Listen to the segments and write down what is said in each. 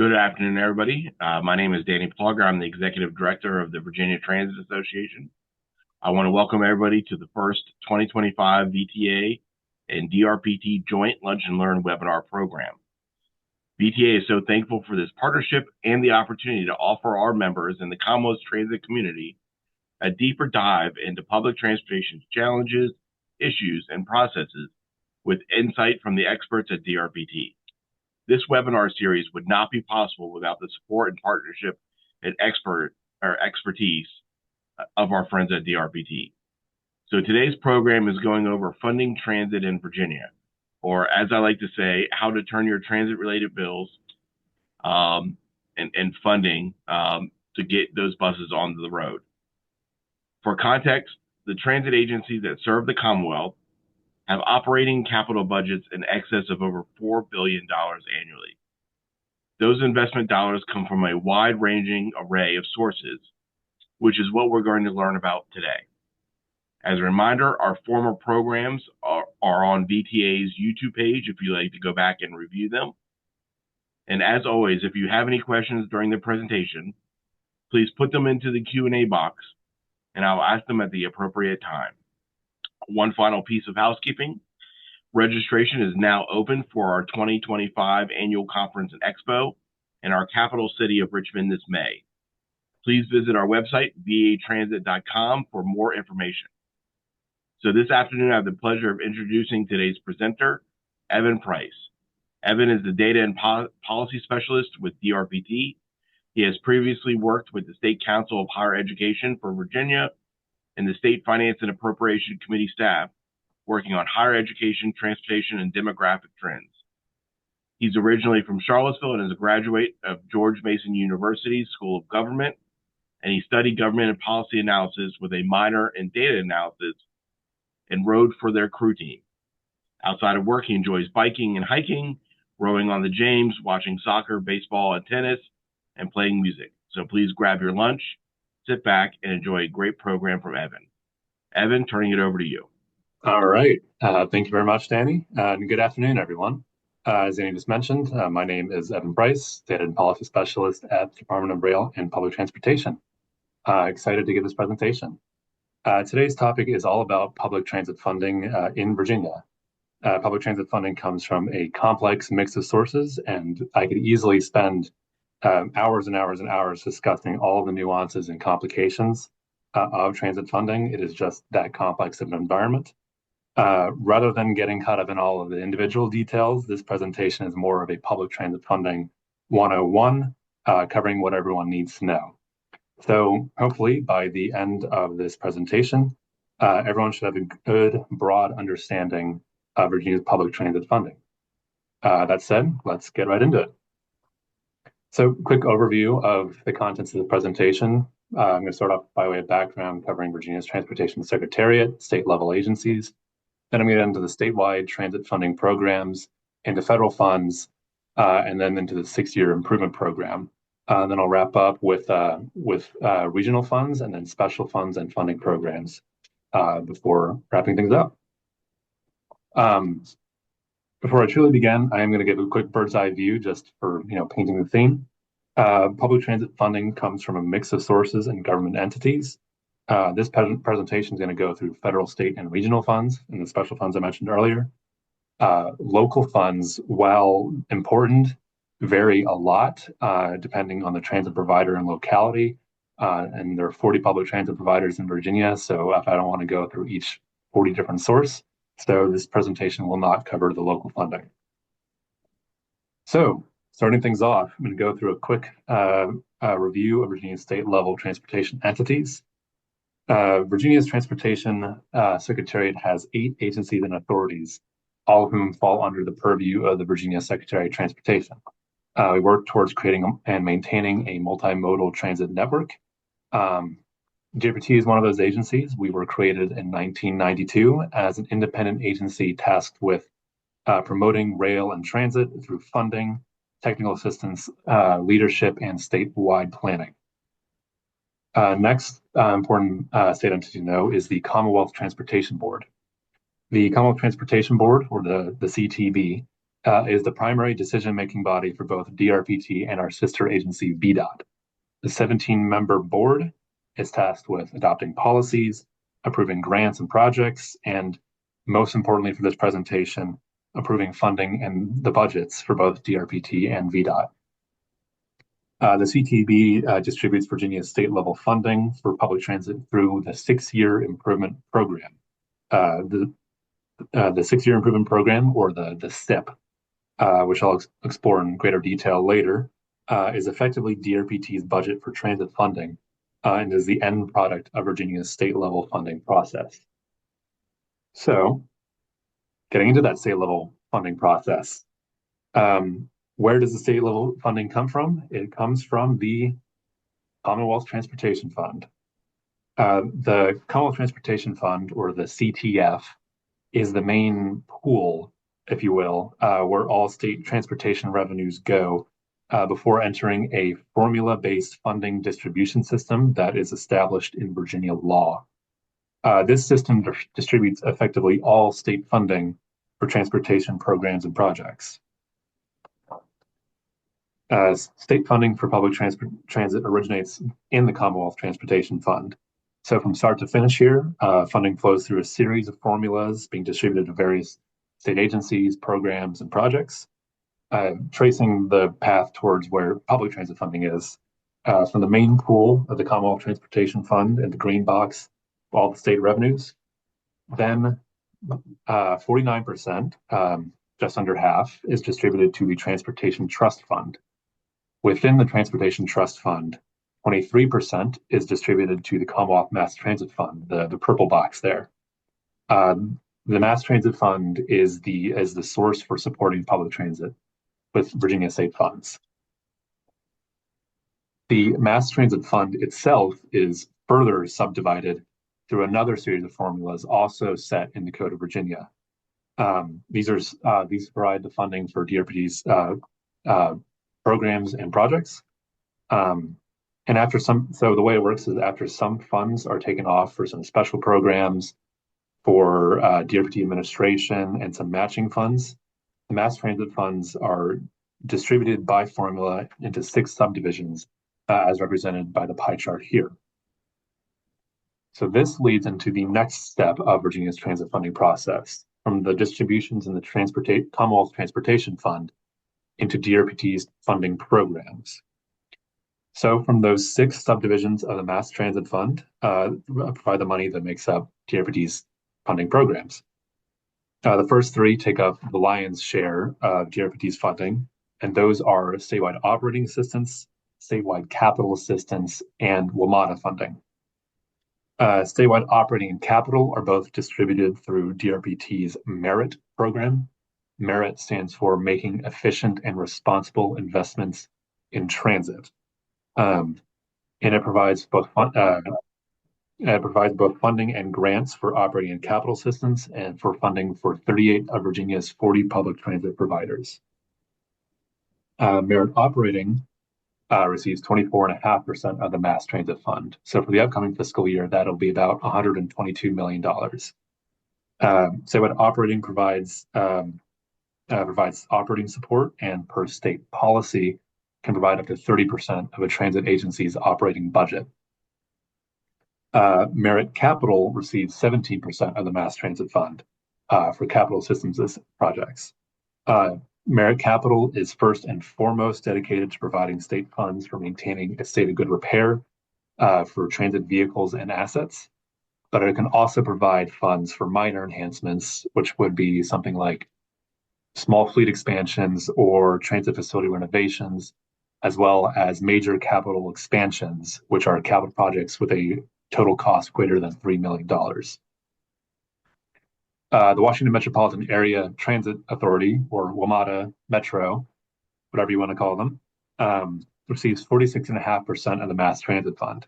Good afternoon, everybody. My name is Danny Plugger. I'm the Executive Director of the Virginia Transit Association. I want to welcome everybody to the first 2025 VTA and DRPT Joint Lunch and Learn webinar program. VTA is so thankful for this partnership and the opportunity to offer our members in the Commonwealth transit community a deeper dive into public transportation's challenges, issues, and processes with insight from the experts at DRPT. This webinar series would not be possible without the support and partnership and expertise of our friends at DRPT. So today's program is going over funding transit in Virginia, or as I like to say, how to turn your transit-related bills and funding to get those buses onto the road. For context, the transit agencies that serve the Commonwealth have operating capital budgets in excess of over $4 billion annually. Those investment dollars come from a wide-ranging array of sources, which is what we're going to learn about today. As a reminder, our former programs are on VTA's YouTube page if you'd like to go back and review them. And as always, if you have any questions during the presentation, please put them into the Q&A box, and I'll ask them at the appropriate time. One final piece of housekeeping. Registration is now open for our 2025 annual conference and expo in our capital city of Richmond this May. Please visit our website, vatransit.com, for more information. So this afternoon, I have the pleasure of introducing today's presenter, Evan Price. Evan is the Data and Policy Specialist with DRPT. He has previously worked with the State Council of Higher Education for Virginia and the State Finance and Appropriation Committee staff, working on higher education, transportation, and demographic trends. He's originally from Charlottesville and is a graduate of George Mason University's School of Government, and he studied government and policy analysis with a minor in data analysis and rode for their crew team. Outside of work, he enjoys biking and hiking, rowing on the James, watching soccer, baseball, and tennis, and playing music. So please grab your lunch, sit back, and enjoy a great program from Evan. Evan, turning it over to you. All right. Thank you very much, Danny. And good afternoon, everyone. As Danny just mentioned, my name is Evan Price, Data and Policy Specialist at the Department of Rail and Public Transportation. Excited to give this presentation. Today's topic is all about public transit funding in Virginia. Public transit funding comes from a complex mix of sources, and I could easily spend hours and hours and hours discussing all the nuances and complications of transit funding. It is just that complex of an environment. Rather than getting caught up in all of the individual details, this presentation is more of a public transit funding 101, covering what everyone needs to know. So hopefully by the end of this presentation, everyone should have a good, broad understanding of Virginia's public transit funding. That said, let's get right into it. So quick overview of the contents of the presentation. I'm going to start off by way of background covering Virginia's Transportation Secretariat, state level agencies. Then I'm going to get into the statewide transit funding programs, into federal funds, and then into the 6-year improvement program. Then I'll wrap up with regional funds and then special funds and funding programs before wrapping things up. Before I truly begin, I am going to give a quick bird's eye view just for painting the theme. Public transit funding comes from a mix of sources and government entities. This presentation is going to go through federal, state, and regional funds and the special funds I mentioned earlier. Local funds, while important, vary a lot depending on the transit provider and locality. And there are 40 public transit providers in Virginia, so I don't want to go through each 40 different source. So this presentation will not cover the local funding. So starting things off, I'm going to go through a quick review of Virginia's state level transportation entities. Virginia's Transportation Secretariat has 8 agencies and authorities, all of whom fall under the purview of the Virginia Secretary of Transportation. We work towards creating and maintaining a multimodal transit network. DRPT is one of those agencies. We were created in 1992 as an independent agency tasked with promoting rail and transit through funding, technical assistance, leadership, and statewide planning. Next important state entity to know is the Commonwealth Transportation Board. The Commonwealth Transportation Board, or the CTB, is the primary decision-making body for both DRPT and our sister agency, VDOT. The 17-member board is tasked with adopting policies, approving grants and projects, and most importantly for this presentation, approving funding and the budgets for both DRPT and VDOT. The CTB distributes Virginia's state-level funding for public transit through the 6-year improvement program. The 6-year improvement program, or the SYIP, which I'll explore in greater detail later, is effectively DRPT's budget for transit funding and is the end product of Virginia's state-level funding process. So, getting into that state-level funding process, where does the state-level funding come from? It comes from the Commonwealth Transportation Fund. The Commonwealth Transportation Fund, or the CTF, is the main pool, if you will, where all state transportation revenues go before entering a formula-based funding distribution system that is established in Virginia law. This system distributes effectively all state funding for transportation programs and projects. State funding for public transit originates in the Commonwealth Transportation Fund. So from start to finish here, funding flows through a series of formulas being distributed to various state agencies, programs, and projects, tracing the path towards where public transit funding is. From the main pool of the Commonwealth Transportation Fund and the green box, all the state revenues, then 49%, just under half, is distributed to the Transportation Trust Fund. Within the Transportation Trust Fund, 23% is distributed to the Commonwealth Mass Transit Fund, the purple box there. The Mass Transit Fund is the source for supporting public transit with Virginia state funds. The Mass Transit Fund itself is further subdivided through another series of formulas also set in the Code of Virginia. These provide the funding for DRPT's programs and projects. And so the way it works is after some funds are taken off for some special programs, for DRPT administration, and some matching funds, the mass transit funds are distributed by formula into 6 subdivisions, as represented by the pie chart here. So this leads into the next step of Virginia's transit funding process, from the distributions in the Commonwealth Transportation Fund into DRPT's funding programs. So from those 6 subdivisions of the Mass Transit Fund, provide the money that makes up DRPT's funding programs. The first 3 take up the lion's share of DRPT's funding, and those are statewide operating assistance, statewide capital assistance, and WMATA funding. Statewide operating and capital are both distributed through DRPT's MERIT program. MERIT stands for Making Efficient and Responsible Investments in Transit. And it provides both funding and grants for operating and capital assistance, and for funding for 38 of Virginia's 40 public transit providers. Merit Operating receives 24.5% of the Mass Transit Fund. So for the upcoming fiscal year, that'll be about $122 million. So what operating provides operating support, and per state policy can provide up to 30% of a transit agency's operating budget. Merit Capital receives 17% of the Mass Transit Fund for capital systems projects. Merit Capital is first and foremost dedicated to providing state funds for maintaining a state of good repair for transit vehicles and assets, but it can also provide funds for minor enhancements, which would be something like small fleet expansions or transit facility renovations, as well as major capital expansions, which are capital projects with a total cost greater than $3 million. The Washington Metropolitan Area Transit Authority, or WMATA Metro, whatever you want to call them, receives 46.5% of the Mass Transit Fund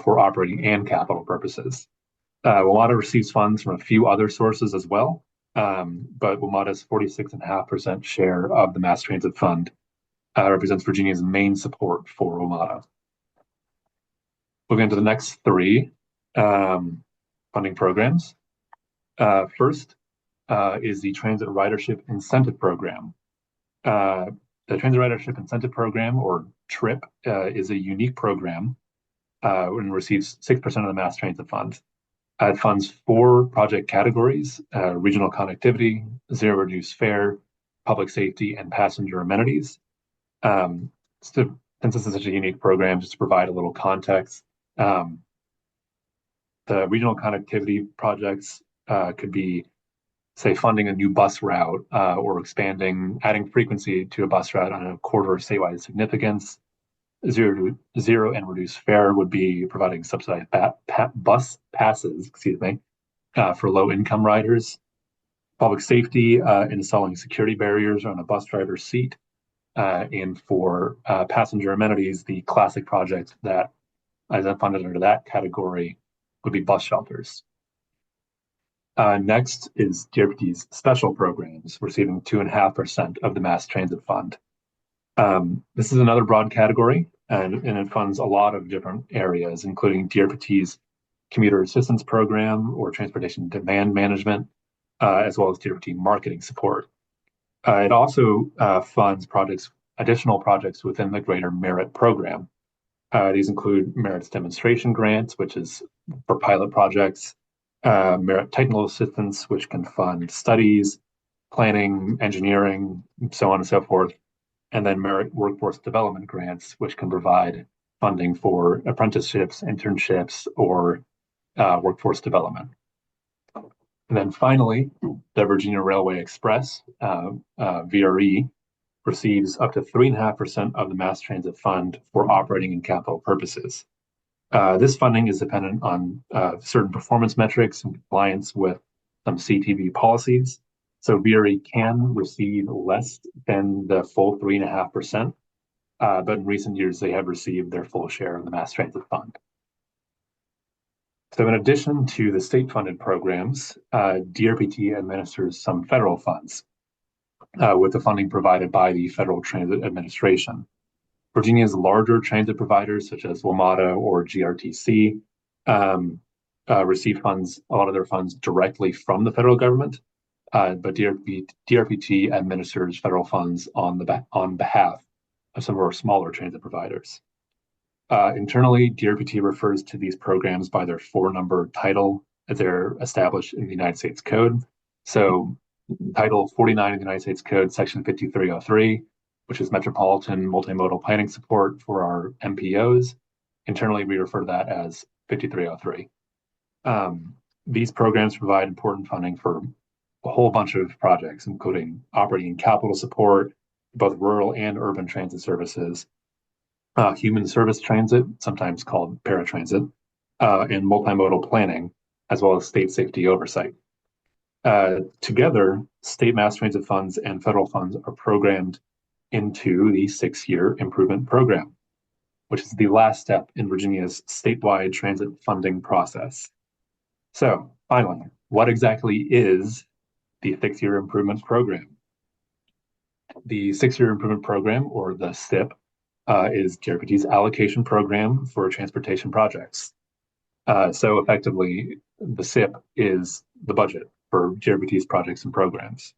for operating and capital purposes. WMATA receives funds from a few other sources as well, but WMATA's 46.5% share of the Mass Transit Fund represents Virginia's main support for WMATA. Moving on to the next 3 funding programs. First is the Transit Ridership Incentive Program, The Transit Ridership Incentive Program, or TRIP, is a unique program and receives 6% of the mass transit funds. It funds 4 project categories: regional connectivity, zero reduced fare, public safety, and passenger amenities. So, since this is such a unique program, just to provide a little context, the regional connectivity projects could be, say, funding a new bus route or adding frequency to a bus route on a corridor of statewide significance. Zero and reduced fare would be providing subsidized bus passes, for low-income riders. Public safety, installing security barriers on a bus driver's seat. And for passenger amenities, the classic project that is funded under that category would be bus shelters. Next is DRPT's special programs, receiving 2.5% of the mass transit fund. This is another broad category, and it funds a lot of different areas, including DRPT's Commuter Assistance Program or Transportation Demand Management, as well as DRPT marketing support. It also funds additional projects within the greater Merit program. These include Merit's demonstration grants, which is for pilot projects, Merit technical assistance, which can fund studies, planning, engineering, so on and so forth, and then Merit workforce development grants, which can provide funding for apprenticeships, internships, or workforce development. And then finally, the Virginia Railway Express, VRE, receives up to 3.5% of the mass transit fund for operating and capital purposes. This funding is dependent on certain performance metrics and compliance with some CTV policies. So VRE can receive less than the full 3.5%, but in recent years they have received their full share of the mass transit fund. So in addition to the state-funded programs, DRPT administers some federal funds with the funding provided by the Federal Transit Administration. Virginia's larger transit providers, such as WMATA or GRTC, receive a lot of their funds directly from the federal government, but DRPT administers federal funds on behalf of some of our smaller transit providers. Internally, DRPT refers to these programs by their 4-number title as they're established in the United States Code. So Title 49 of the United States Code, Section 5303, which is Metropolitan Multimodal Planning Support for our MPOs. Internally, we refer to that as 5303. These programs provide important funding for a whole bunch of projects, including operating and capital support, both rural and urban transit services, human service transit, sometimes called paratransit, and multimodal planning, as well as state safety oversight. Together, state mass transit funds and federal funds are programmed into the 6-year improvement program, which is the last step in Virginia's statewide transit funding process. So, finally, what exactly is the 6-year improvement program? The 6-year improvement program, or the SYIP, is DRPT's allocation program for transportation projects. So effectively, the SYIP is the budget for DRPT's projects and programs.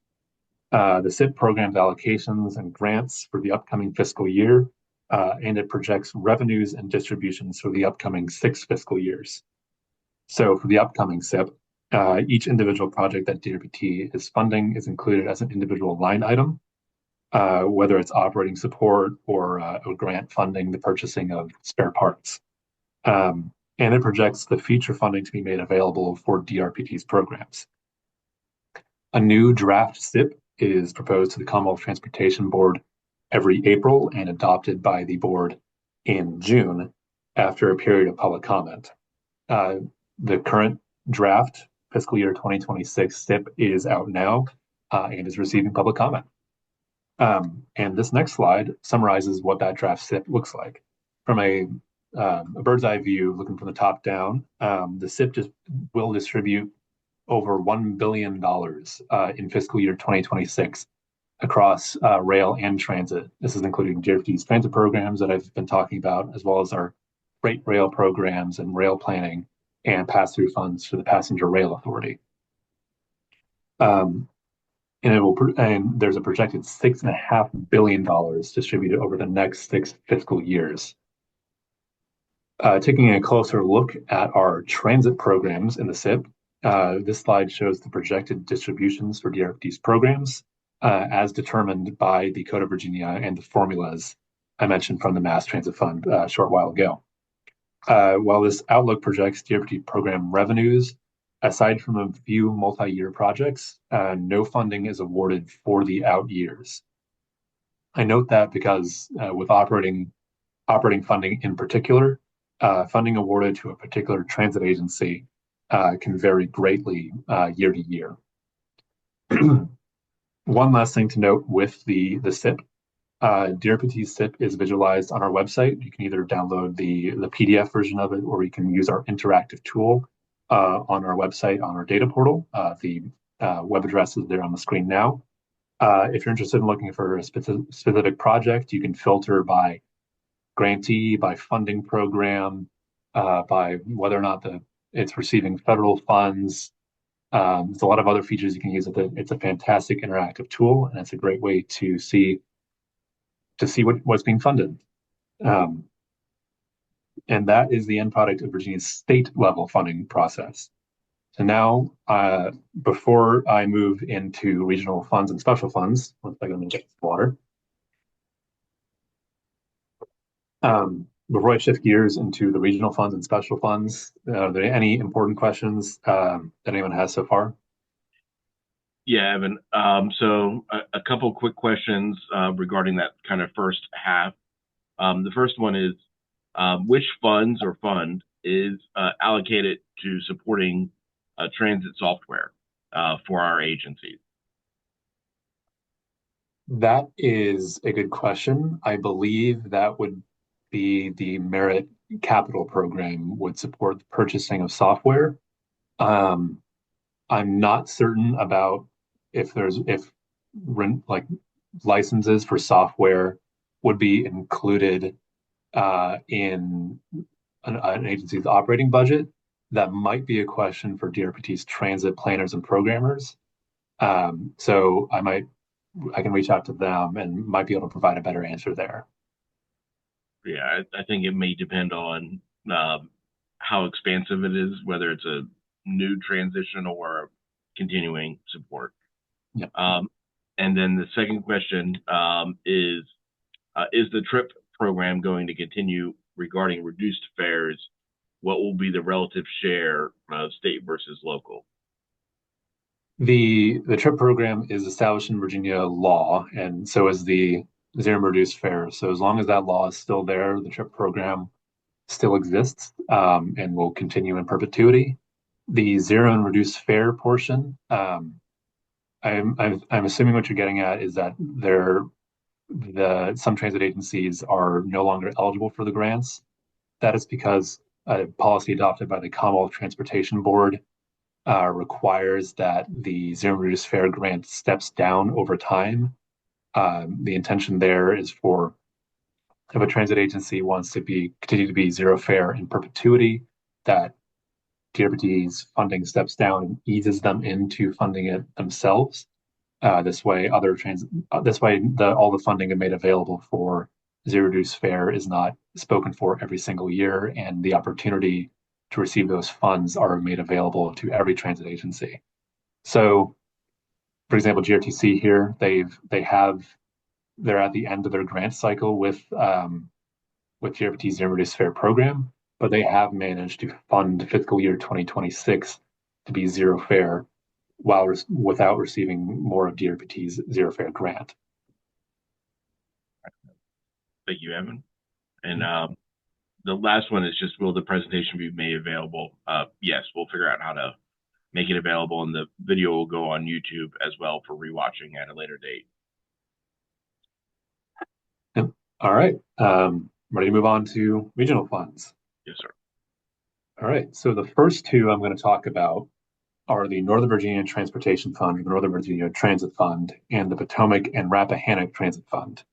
The SYIP programs allocations and grants for the upcoming fiscal year, and it projects revenues and distributions for the upcoming 6 fiscal years. So for the upcoming SYIP, each individual project that DRPT is funding is included as an individual line item, whether it's operating support or grant funding the purchasing of spare parts. And it projects the future funding to be made available for DRPT's programs. A new draft SYIP is proposed to the Commonwealth Transportation Board every April and adopted by the board in June after a period of public comment. The current draft fiscal year 2026 SYIP is out now and is receiving public comment. And this next slide summarizes what that draft SYIP looks like. From a bird's eye view, looking from the top down, the SYIP will distribute over $1 billion in fiscal year 2026 across rail and transit. This is including DRPT's transit programs that I've been talking about, as well as our freight rail programs and rail planning and pass-through funds for the Passenger Rail Authority. and there's a projected $6.5 billion distributed over the next 6 fiscal years. Taking a closer look at our transit programs in the SYIP, this slide shows the projected distributions for DRPT's programs as determined by the Code of Virginia and the formulas I mentioned from the Mass Transit Fund a short while ago. While this outlook projects DRPT program revenues, aside from a few multi-year projects, no funding is awarded for the out years. I note that because with operating funding in particular, funding awarded to a particular transit agency can vary greatly year to year. One last thing to note with the SYIP, DRPT's SYIP is visualized on our website. You can either download the PDF version of it, or you can use our interactive tool on our website, on our data portal. The web address is there on the screen now. If you're interested in looking for a specific project, you can filter by grantee, by funding program, by whether or not it's receiving federal funds. There's a lot of other features you can use with it. It's a fantastic interactive tool, and it's a great way to see what's being funded. And that is the end product of Virginia's state level funding process. So now, before I move into regional funds and special funds, one second, I'm gonna get some water. Before I shift gears into the regional funds and special funds, are there any important questions that anyone has so far? Yeah, Evan. So a couple quick questions regarding that kind of first half. The first one is, which funds or fund is allocated to supporting transit software for our agencies? That is a good question. I believe that would be the Merit Capital Program would support the purchasing of software. I'm not certain about if like licenses for software would be included in an agency's operating budget. That might be a question for DRPT's transit planners and programmers. So I can reach out to them and might be able to provide a better answer there. Yeah, I think it may depend on how expansive it is, whether it's a new transition or continuing support. Yep. And then the second question is the TRIP program going to continue regarding reduced fares? What will be the relative share of state versus local? The TRIP program is established in Virginia law, and so is the zero reduced fare. So as long as that law is still there, the TRIP program still exists and will continue in perpetuity. The zero and reduced fare portion, I'm assuming what you're getting at is that some transit agencies are no longer eligible for the grants. That is because a policy adopted by the Commonwealth Transportation Board requires that the zero reduced fare grant steps down over time. The intention there is for if a transit agency wants to continue to be zero fare in perpetuity, that DRPT's funding steps down and eases them into funding it themselves. This way, all the funding is made available for zero reduced fare is not spoken for every single year, and the opportunity to receive those funds are made available to every transit agency. So, for example, GRTC here, they're at the end of their grant cycle with GRPT's zero reduced fare program, but they have managed to fund fiscal year 2026 to be zero fare without receiving more of DRPT's zero fare grant. Thank you, Evan. And the last one is just, will the presentation be made available? Yes, we'll figure out how to make it available, and the video will go on YouTube as well for rewatching at a later date. Yep. All right. Ready to move on to regional funds? Yes, sir. All right. So the first two I'm going to talk about are the Northern Virginia Transportation Fund, or the Northern Virginia Transit Fund, and the Potomac and Rappahannock Transit Fund.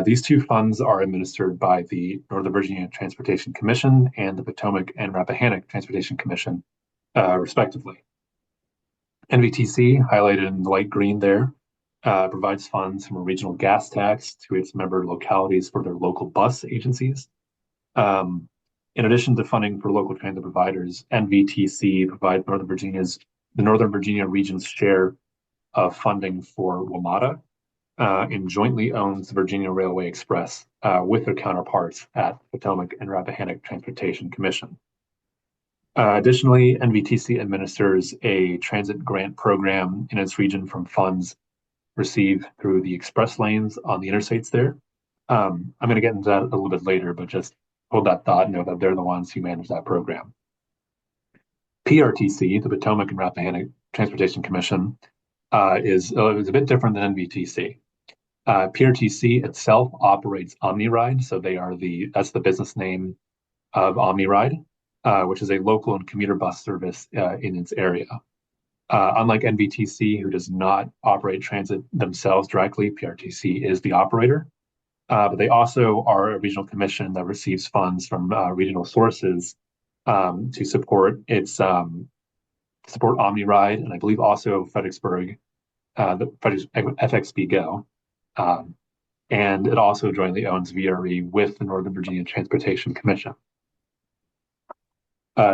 These two funds are administered by the Northern Virginia Transportation Commission and the Potomac and Rappahannock Transportation Commission, respectively. NVTC, highlighted in light green there, provides funds from a regional gas tax to its member localities for their local bus agencies. In addition to funding for local transit providers, NVTC provides the Northern Virginia region's share of funding for WMATA, and jointly owns the Virginia Railway Express with their counterparts at Potomac and Rappahannock Transportation Commission. Additionally, NVTC administers a transit grant program in its region from funds received through the express lanes on the interstates there. I'm going to get into that a little bit later, but just hold that thought and know that they're the ones who manage that program. PRTC, the Potomac and Rappahannock Transportation Commission, is a bit different than NVTC. PRTC itself operates OmniRide, so that's the business name of OmniRide, which is a local and commuter bus service in its area. Unlike NVTC, who does not operate transit themselves directly, PRTC is the operator. But they also are a regional commission that receives funds from regional sources to support OmniRide, and I believe also Fredericksburg, the FXB Go. And it also jointly owns VRE with the Northern Virginia Transportation Commission.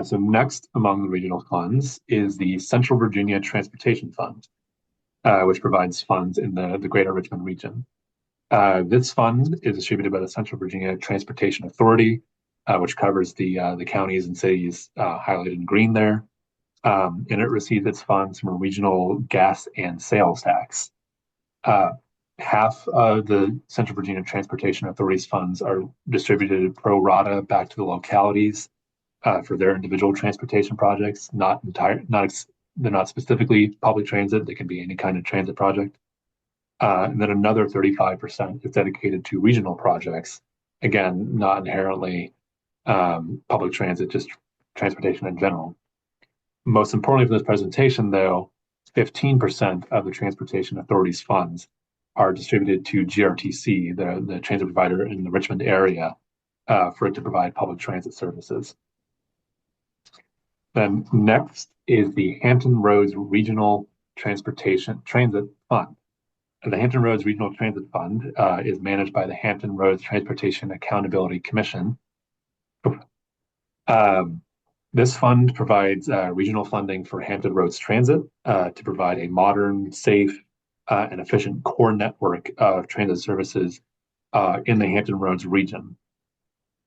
So next among the regional funds is the Central Virginia Transportation Fund, which provides funds in the Greater Richmond region. This fund is distributed by the Central Virginia Transportation Authority, which covers the counties and cities highlighted in green there. And it receives its funds from a regional gas and sales tax. Half of the Central Virginia Transportation Authority's funds are distributed pro rata back to the localities for their individual transportation projects. They're not specifically public transit. They can be any kind of transit project. And then another 35% is dedicated to regional projects. Again, not inherently public transit, just transportation in general. Most importantly for this presentation, though, 15% of the Transportation Authority's funds are distributed to GRTC, the transit provider in the Richmond area, for it to provide public transit services. Then next is the Hampton Roads Regional Transit Fund. The Hampton Roads Regional Transit Fund is managed by the Hampton Roads Transportation Accountability Commission. This fund provides regional funding for Hampton Roads Transit to provide a modern, safe, and efficient core network of transit services in the Hampton Roads region.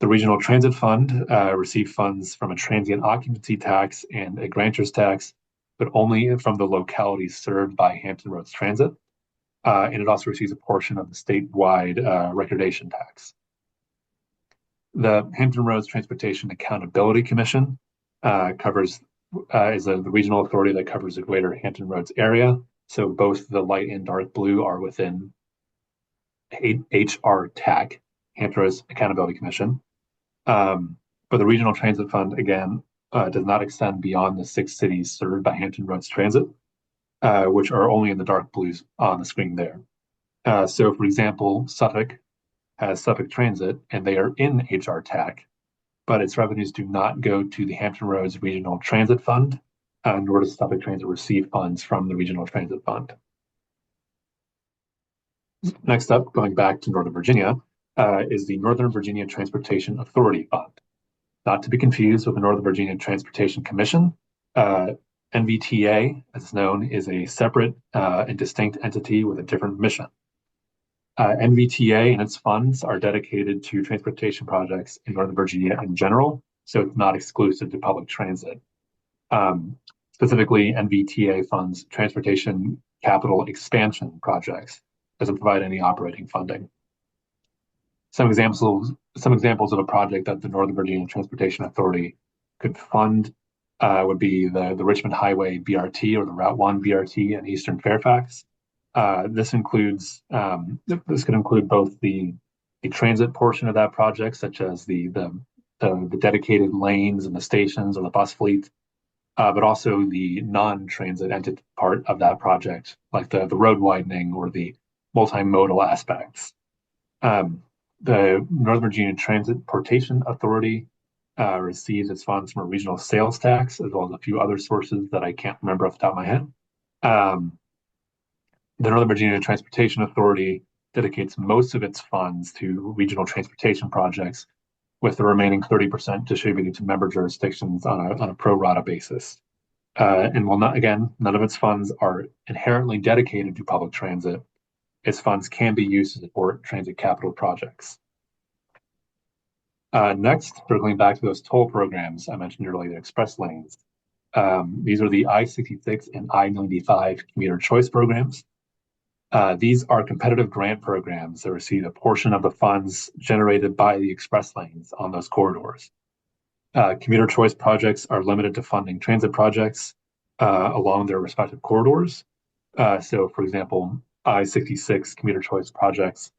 The Regional Transit Fund received funds from a transient occupancy tax and a grantor's tax, but only from the localities served by Hampton Roads Transit. And it also receives a portion of the statewide recordation tax. The Hampton Roads Transportation Accountability Commission is the regional authority that covers the greater Hampton Roads area. So both the light and dark blue are within HRTAC, Hampton Roads Accountability Commission. But the Regional Transit Fund, again, does not extend beyond the 6 cities served by Hampton Roads Transit, which are only in the dark blues on the screen there. So, for example, Suffolk has Suffolk Transit, and they are in HRTAC, but its revenues do not go to the Hampton Roads Regional Transit Fund, nor does Suffolk Transit receive funds from the Regional Transit Fund. Next up, going back to Northern Virginia, is the Northern Virginia Transportation Authority Fund. Not to be confused with the Northern Virginia Transportation Commission. NVTA, as it's known, is a separate and distinct entity with a different mission. NVTA and its funds are dedicated to transportation projects in Northern Virginia in general, so it's not exclusive to public transit. Specifically, NVTA funds transportation capital expansion projects, doesn't provide any operating funding. Some examples of a project that the Northern Virginia Transportation Authority could fund would be the Richmond Highway BRT or the Route 1 BRT in Eastern Fairfax. This could include both the transit portion of that project, such as the dedicated lanes and the stations or the bus fleet, but also the non-transit entity part of that project, like the road widening or the multimodal aspects. The Northern Virginia Transportation Authority receives its funds from a regional sales tax, as well as a few other sources that I can't remember off the top of my head. Um, the Northern Virginia Transportation Authority dedicates most of its funds to regional transportation projects, with the remaining 30% distributed to member jurisdictions on a pro rata basis. And while none of its funds are inherently dedicated to public transit, its funds can be used to support transit capital projects. Next, circling back to those toll programs I mentioned earlier, the express lanes. These are the I-66 and I-95 commuter choice programs. These are competitive grant programs that receive a portion of the funds generated by the express lanes on those corridors. Commuter choice projects are limited to funding transit projects along their respective corridors. So, for example, I-66 commuter choice projects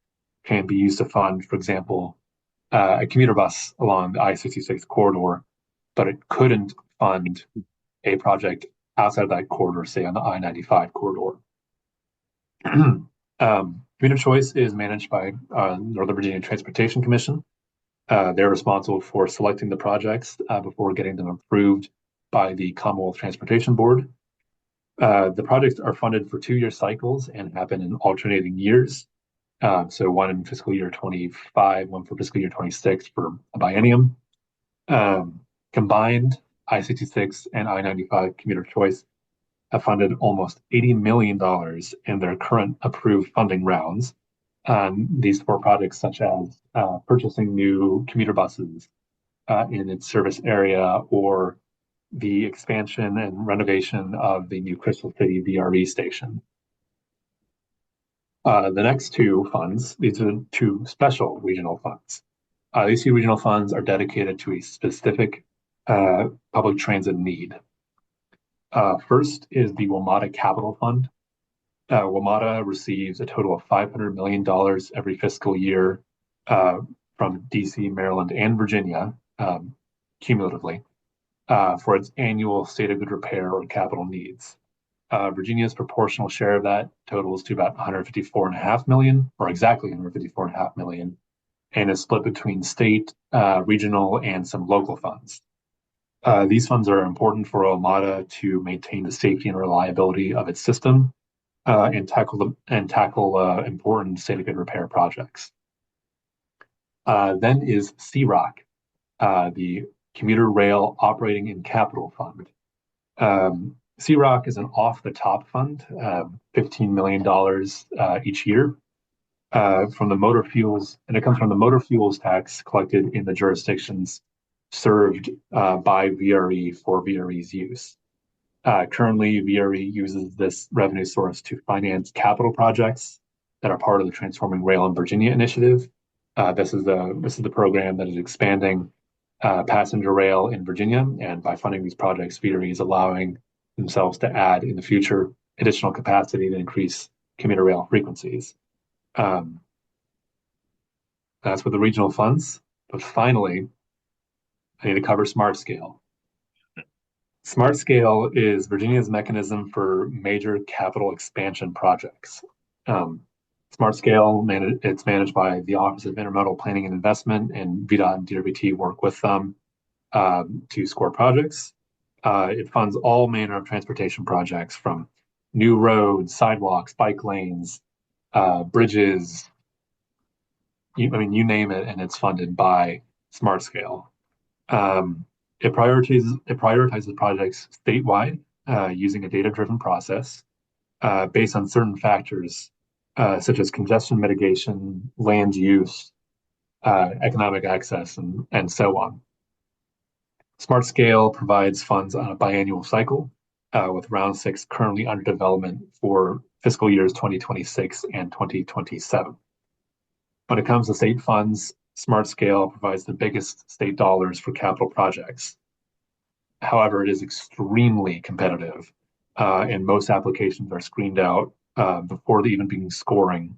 can be used to fund, for example, a commuter bus along the I-66 corridor, but it couldn't fund a project outside of that corridor, say on the I-95 corridor. Commuter choice is managed by Northern Virginia Transportation Commission. They're responsible for selecting the projects before getting them approved by the Commonwealth Transportation Board. The projects are funded for 2-year cycles and happen in alternating years. So one in fiscal year 25, one for fiscal year 26 for a biennium. Combined, I-66 and I-95 commuter choice have funded almost $80 million in their current approved funding rounds. These for projects such as purchasing new commuter buses in its service area, or the expansion and renovation of the new Crystal City VRE station. The next two funds, these are two special regional funds. These two regional funds are dedicated to a specific public transit need. First is the WMATA Capital Fund. WMATA receives a total of $500 million every fiscal year from DC, Maryland, and Virginia, cumulatively, for its annual state of good repair or capital needs. Virginia's proportional share of that totals to about $154.5 million, or exactly $154.5 million, and is split between state, regional, and some local funds. These funds are important for WMATA to maintain the safety and reliability of its system and tackle important state of good repair projects. Then is SYIP, the Commuter Rail Operating and Capital Fund. SYIP is an off-the-top fund, $15 million each year from the motor fuels, and it comes from the motor fuels tax collected in the jurisdictions served by VRE for VRE's use. Currently, VRE uses this revenue source to finance capital projects that are part of the Transforming Rail in Virginia initiative. This is the program that is expanding passenger rail in Virginia, and by funding these projects, VRE is allowing themselves to add in the future additional capacity to increase commuter rail frequencies. That's with the regional funds. But finally, I need to cover Smart Scale. Smart Scale is Virginia's mechanism for major capital expansion projects. Smart Scale, it's managed by the Office of Intermodal Planning and Investment, and VTA and DRPT work with them to score projects. It funds all manner of transportation projects, from new roads, sidewalks, bike lanes, bridges, you name it, and it's funded by Smart Scale. It prioritizes projects statewide using a data-driven process based on certain factors such as congestion mitigation, land use, economic access, and so on. Smart Scale provides funds on a biannual cycle, with round 6 currently under development for fiscal years 2026 and 2027. When it comes to state funds, Smart Scale provides the biggest state dollars for capital projects. However, it is extremely competitive, and most applications are screened out before even being scored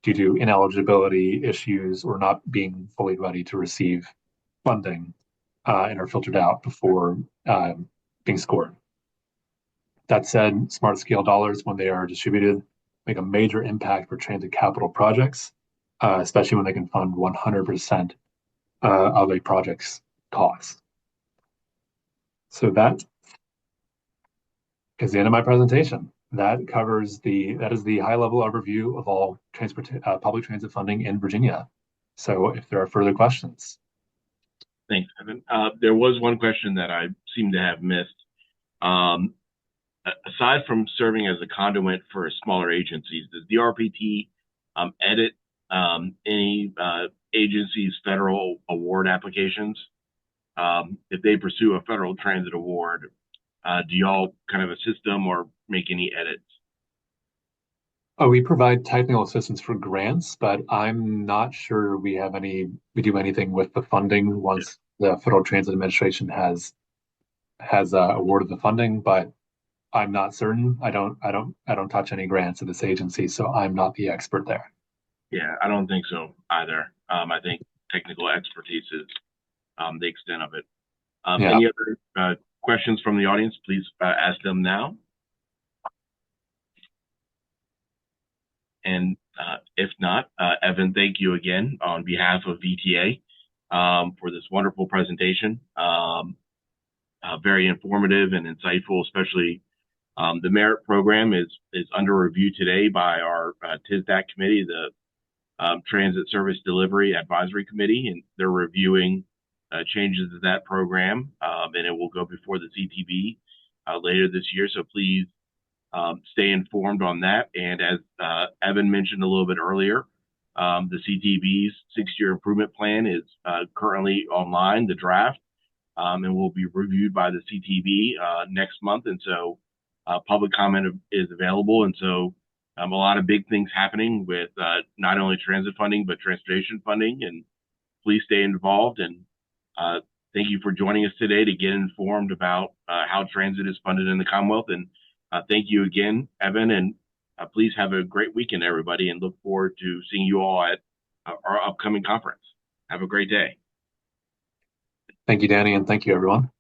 due to ineligibility issues or not being fully ready to receive funding, and are filtered out before being scored. That said, Smart Scale dollars, when they are distributed, make a major impact for transit capital projects, especially when they can fund 100% of a project's cost. So is the end of my presentation. That is the high level overview of all public transit funding in Virginia. So if there are further questions. Thanks, Evan. There was one question that I seem to have missed. Um, Aside from serving as a conduit for smaller agencies, does DRPT edit any agencies' federal award applications? If they pursue a federal transit award, do y'all kind of assist them or make any edits? Oh, we provide technical assistance for grants, but I'm not sure we do anything with the funding once the Federal Transit Administration has awarded the funding, but I'm not certain. I don't touch any grants at this agency, so I'm not the expert there. Yeah, I don't think so either. I think technical expertise is the extent of it. Yeah. Any other questions from the audience? Please ask them now. And if not, Evan, thank you again on behalf of VTA for this wonderful presentation. Very informative and insightful, especially the merit program is under review today by our TSDAC committee, the Transit Service Delivery Advisory Committee, and they're reviewing changes to that program, and it will go before the CTB later this year. So please stay informed on that. And as Evan mentioned a little bit earlier, the CTB's 6-year improvement plan is currently online, the draft, and will be reviewed by the CTB next month. And so public comment is available. And so a lot of big things happening with not only transit funding, but transportation funding. And please stay involved. And thank you for joining us today to get informed about how transit is funded in the Commonwealth. And thank you again, Evan. And please have a great weekend, everybody, and look forward to seeing you all at our upcoming conference. Have a great day. Thank you, Danny, and thank you, everyone.